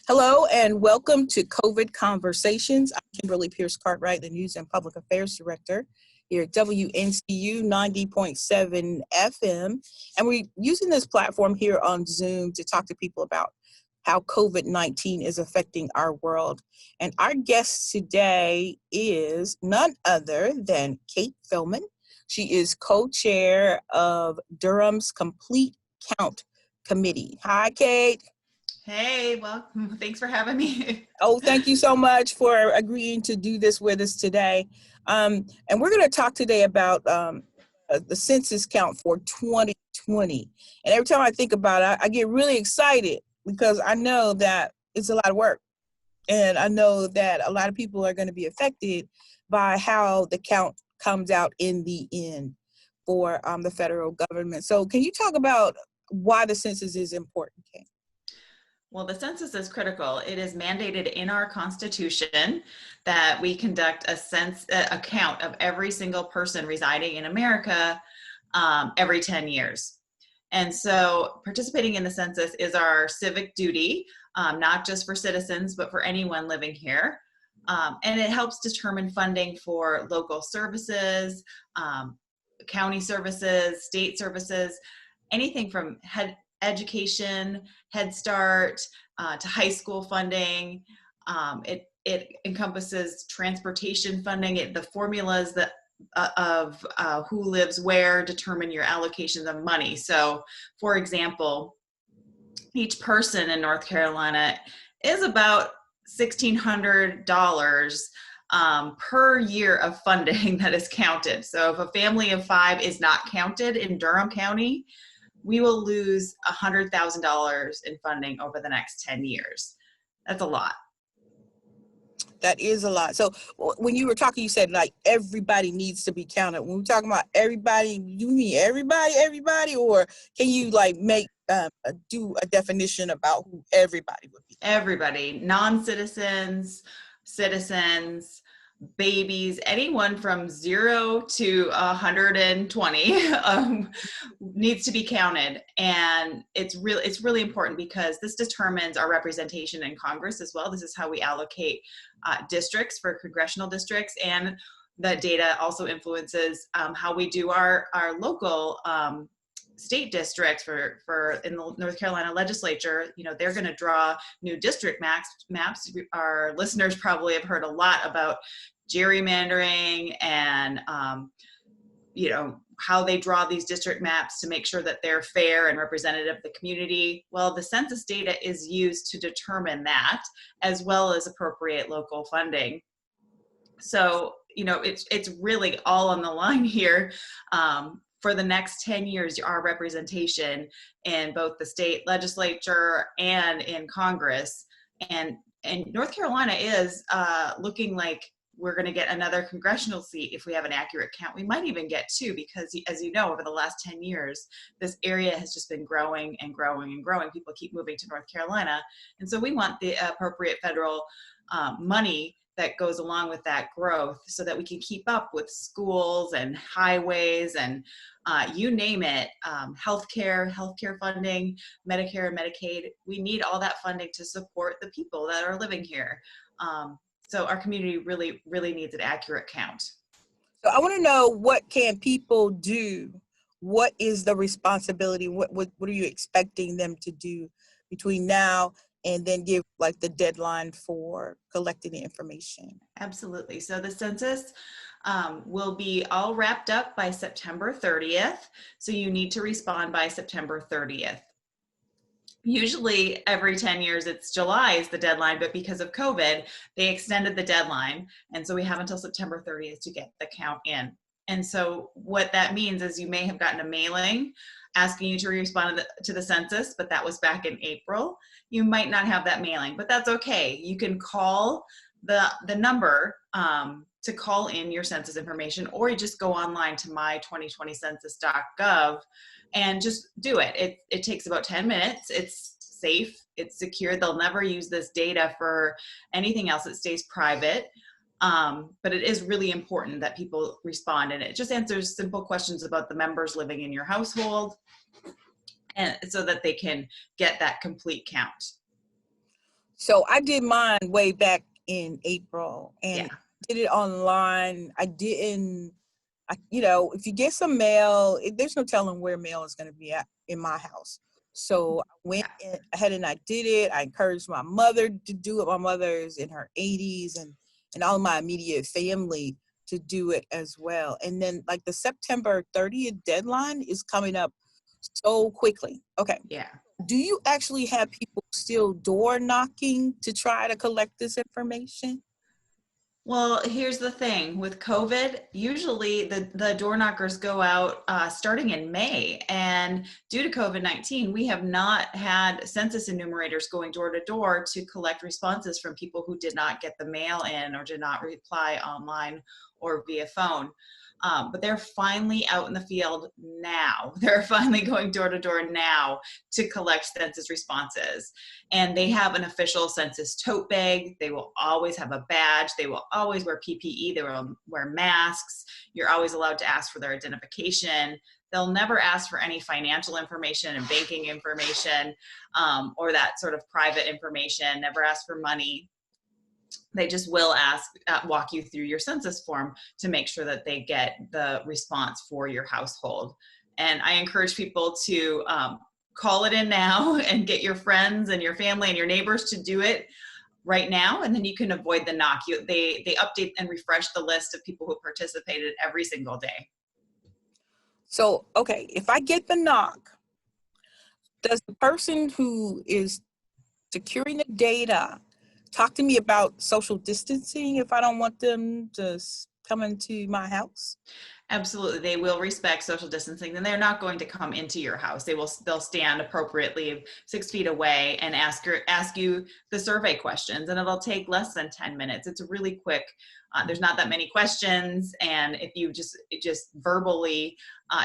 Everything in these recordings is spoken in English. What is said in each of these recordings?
Hello and welcome to COVID Conversations. I'm Kimberly Pierce Cartwright, the News and Public Affairs Director here at WNCU 90.7 FM. And we're using this platform here on Zoom to talk to people about how COVID-19 is affecting our world. And our guest today is none other than Kate Fellman. She is co-chair of Durham's Complete Count Committee. Hi, Kate. Hey, well, thanks for having me. Oh, thank you so much for agreeing to do this with us today. And we're going to talk today about the census count for 2020. And every time I think about it, I get really excited because I know that it's a lot of work. And I know that a lot of people are going to be affected by how the count comes out in the end for the federal government. So can you talk about why the census is important, Kate? Well, the census is critical. It is mandated in our Constitution that we conduct a count of every single person residing in America every 10 years. And so participating in the census is our civic duty, not just for citizens, but for anyone living here. And it helps determine funding for local services, county services, state services, anything from education, Head Start, to high school funding. It encompasses transportation funding. The formulas that of who lives where determine your allocations of money. So, for example, each person in North Carolina is about $1,600 per year of funding that is counted. So if a family of 5 is not counted in Durham County, we will lose $100,000 in funding over the next 10 years. That's a lot. That is a lot. So when you were talking, you said like everybody needs to be counted. When we're talking about everybody, you mean everybody, or can you like make do a definition about who everybody would be? Everybody, non-citizens, citizens, babies, anyone from 0 to 120 needs to be counted. And it's really important because this determines our representation in Congress as well. This is how we allocate districts for congressional districts, and the data also influences how we do our local state districts for in the North Carolina legislature. You know, they're going to draw new district maps. Our listeners probably have heard a lot about gerrymandering and you know, how they draw these district maps to make sure that they're fair and representative of the community. Well, the census data is used to determine that, as well as appropriate local funding. So, you know, it's really all on the line here. For the next 10 years, our representation in both the state legislature and in Congress. And North Carolina is looking like we're going to get another congressional seat if we have an accurate count. We might even get 2 because, as you know, over the last 10 years, this area has just been growing and growing and growing. People keep moving to North Carolina. And so we want the appropriate federal money that goes along with that growth so that we can keep up with schools and highways and you name it, healthcare funding, Medicare and Medicaid. We need all that funding to support the people that are living here. So our community really, really needs an accurate count. So I want to know, what can people do? What is the responsibility? What are you expecting them to do between now and then give like the deadline for collecting the information? Absolutely. So the census will be all wrapped up by September 30th. So you need to respond by September 30th. Usually every 10 years, it's July is the deadline, but because of COVID, they extended the deadline. And so we have until September 30th to get the count in. And so what that means is you may have gotten a mailing asking you to respond to the census, but that was back in April. You might not have that mailing, but that's okay. You can call the number to call in your census information, or you just go online to my2020census.gov and just do it. It takes about 10 minutes. It's safe, it's secure. They'll never use this data for anything else. It stays private. But it is really important that people respond, and it just answers simple questions about the members living in your household, and so that they can get that complete count. So I did mine way back in April and Yeah. did it online. If you get some mail, there's no telling where mail is going to be at in my house. So I went ahead and I did it. I encouraged my mother to do it. My mother is in her 80s and all my immediate family to do it as well. And then like the September 30th deadline is coming up so quickly. Okay. Yeah. Do you actually have people still door knocking to try to collect this information? Well, here's the thing with COVID, usually the door knockers go out starting in May. And due to COVID-19, we have not had census enumerators going door to door to collect responses from people who did not get the mail in or did not reply online or via phone. But they're finally out in the field now. They're finally going door to door now to collect census responses. And they have an official census tote bag. They will always have a badge. They will always wear PPE. They will wear masks. You're always allowed to ask for their identification. They'll never ask for any financial information and banking information or that sort of private information, never ask for money. They just will walk you through your census form to make sure that they get the response for your household. And I encourage people to call it in now and get your friends and your family and your neighbors to do it right now. And then you can avoid the knock. They update and refresh the list of people who participated every single day. So, okay, if I get the knock, does the person who is securing the data talk to me about social distancing if I don't want them to come into my house? Absolutely. They will respect social distancing, and they're not going to come into your house. They'll stand appropriately 6 feet away and ask you the survey questions, and it'll take less than 10 minutes. It's really quick. There's not that many questions. And if you just verbally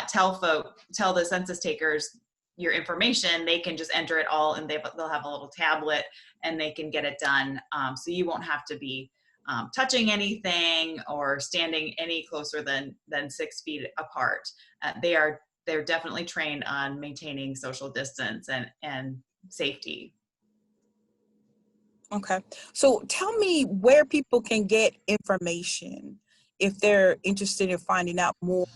tell the census takers your information, they can just enter it all, and they'll have a little tablet and they can get it done. So you won't have to be touching anything or standing any closer than 6 feet apart. They're definitely trained on maintaining social distance and safety. Okay. So tell me where people can get information if they're interested in finding out more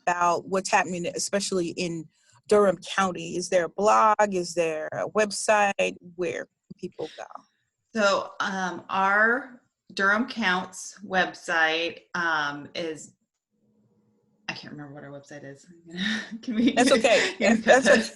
about what's happening, especially in Durham County. Is there a blog? Is there a website? Where can people go? So our Durham Counts website is, I can't remember what our website is. Can we? That's okay. That's okay.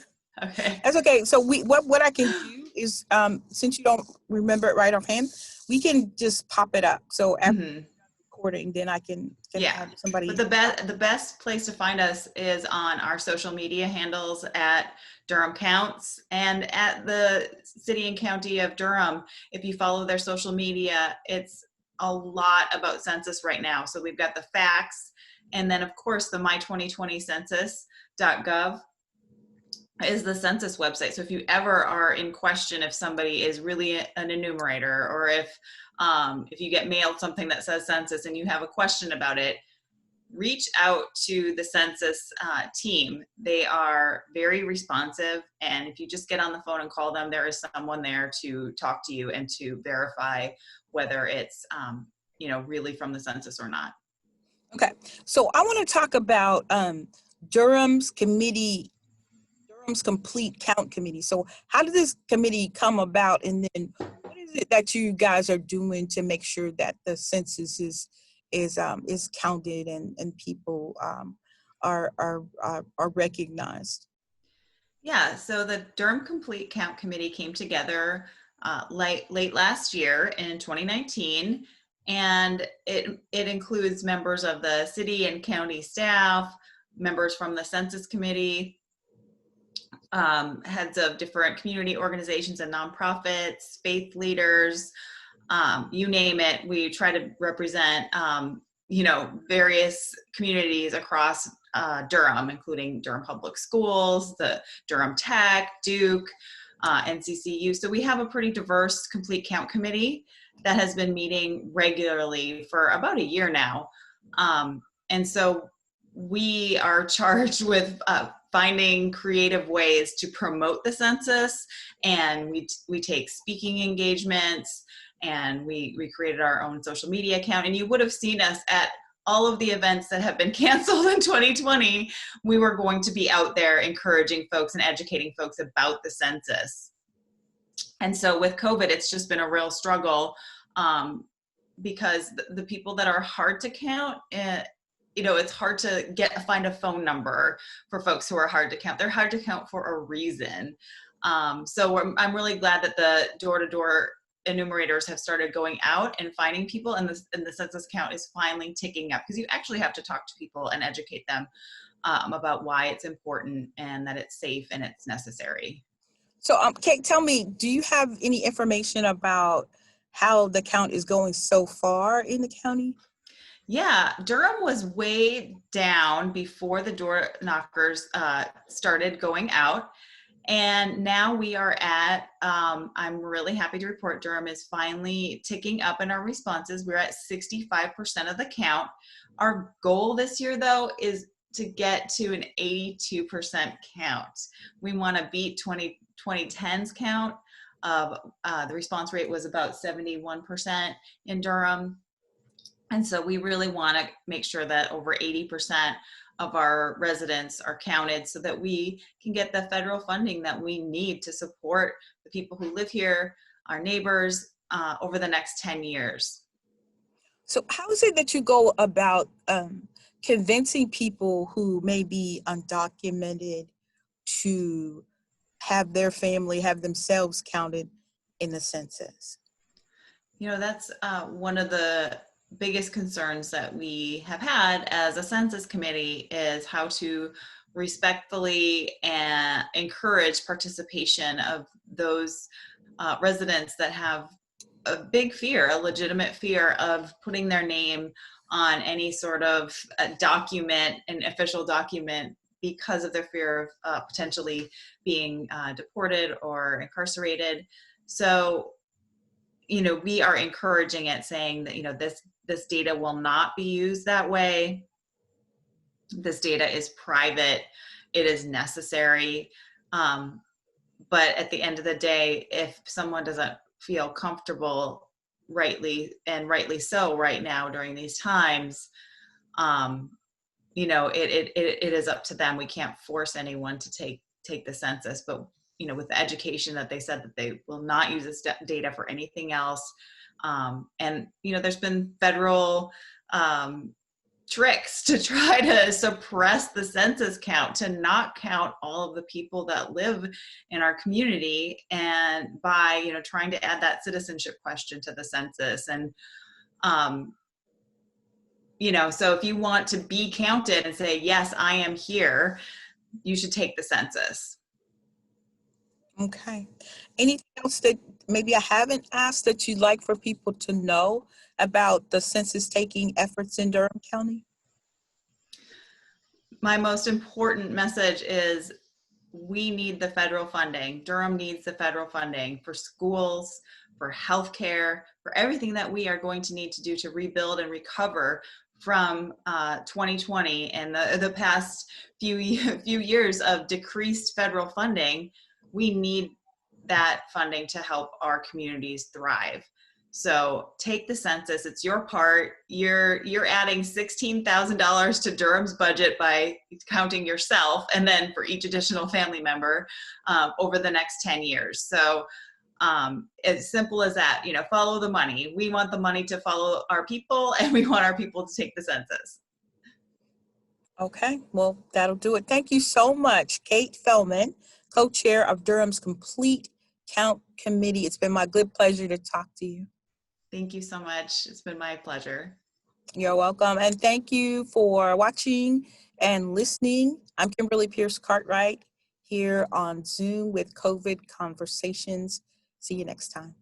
Okay. That's okay. So what I can do is, since you don't remember it right offhand, we can just pop it up. So after recording, then I can have somebody. But the best place to find us is on our social media handles at Durham Counts and at the City and County of Durham. If you follow their social media, it's a lot about census right now. So we've got the facts, and then of course the my2020census.gov is the census website. So if you ever are in question if somebody is really an enumerator, or if you get mailed something that says census and you have a question about it, reach out to the census team. They are very responsive, and if you just get on the phone and call them, there is someone there to talk to you and to verify whether it's really from the census or not. Okay, so I want to talk about Durham's Complete Count Committee. So how did this committee come about, and then what is it that you guys are doing to make sure that the census is counted and people are recognized? Yeah, so the Durham Complete Count Committee came together late last year in 2019, and it includes members of the city and county staff, members from the Census Committee, heads of different community organizations and nonprofits, faith leaders, you name it. We try to represent, various communities across Durham, including Durham Public Schools, the Durham Tech, Duke, NCCU. So we have a pretty diverse Complete Count Committee that has been meeting regularly for about a year now. And so we are charged with finding creative ways to promote the census, and we take speaking engagements, and we created our own social media account. And you would have seen us at all of the events that have been canceled in 2020. We were going to be out there encouraging folks and educating folks about the census. And so with COVID, it's just been a real struggle, because the people that are hard to count, it's hard to find a phone number for folks who are hard to count. They're hard to count for a reason. So I'm really glad that the door-to-door enumerators have started going out and finding people, and the census count is finally ticking up, because you actually have to talk to people and educate them about why it's important and that it's safe and it's necessary. So, Kate, tell me, do you have any information about how the count is going so far in the county? Yeah, Durham was way down before the door knockers started going out. And now we are at, I'm really happy to report Durham is finally ticking up in our responses. We're at 65% of the count. Our goal this year, though, is to get to an 82% count. We want to beat 2010's count of the response rate was about 71% in Durham. And so we really want to make sure that over 80% of our residents are counted, so that we can get the federal funding that we need to support the people who live here, our neighbors, over the next 10 years. So how is it that you go about convincing people who may be undocumented to have their family, have themselves counted in the census? That's one of the biggest concerns that we have had as a census committee, is how to respectfully and encourage participation of those residents that have a big fear, a legitimate fear of putting their name on any sort of document, an official document, because of their fear of potentially being deported or incarcerated. So, we are encouraging it, saying that, this data will not be used that way. This data is private. It is necessary. But at the end of the day, if someone doesn't feel comfortable, rightly so right now during these times, it is up to them. We can't force anyone to take the census, but with the education that they said that they will not use this data for anything else. And there's been federal tricks to try to suppress the census count, to not count all of the people that live in our community, and by trying to add that citizenship question to the census. And so if you want to be counted and say, yes, I am here, you should take the census. Okay. Anything else that maybe I haven't asked that you'd like for people to know about the census taking efforts in Durham County? My most important message is we need the federal funding. Durham needs the federal funding for schools, for healthcare, for everything that we are going to need to do to rebuild and recover from 2020 and the past few years of decreased federal funding. We need that funding to help our communities thrive. So take the census. It's your part. You're adding $16,000 to Durham's budget by counting yourself, and then for each additional family member over the next 10 years. So as simple as that, follow the money. We want the money to follow our people, and we want our people to take the census. Okay, well, that'll do it. Thank you so much, Kate Fellman, co-chair of Durham's Complete Count Committee. It's been my good pleasure to talk to you. Thank you so much. It's been my pleasure. You're welcome. And thank you for watching and listening. I'm Kimberly Pierce Cartwright here on Zoom with COVID Conversations. See you next time.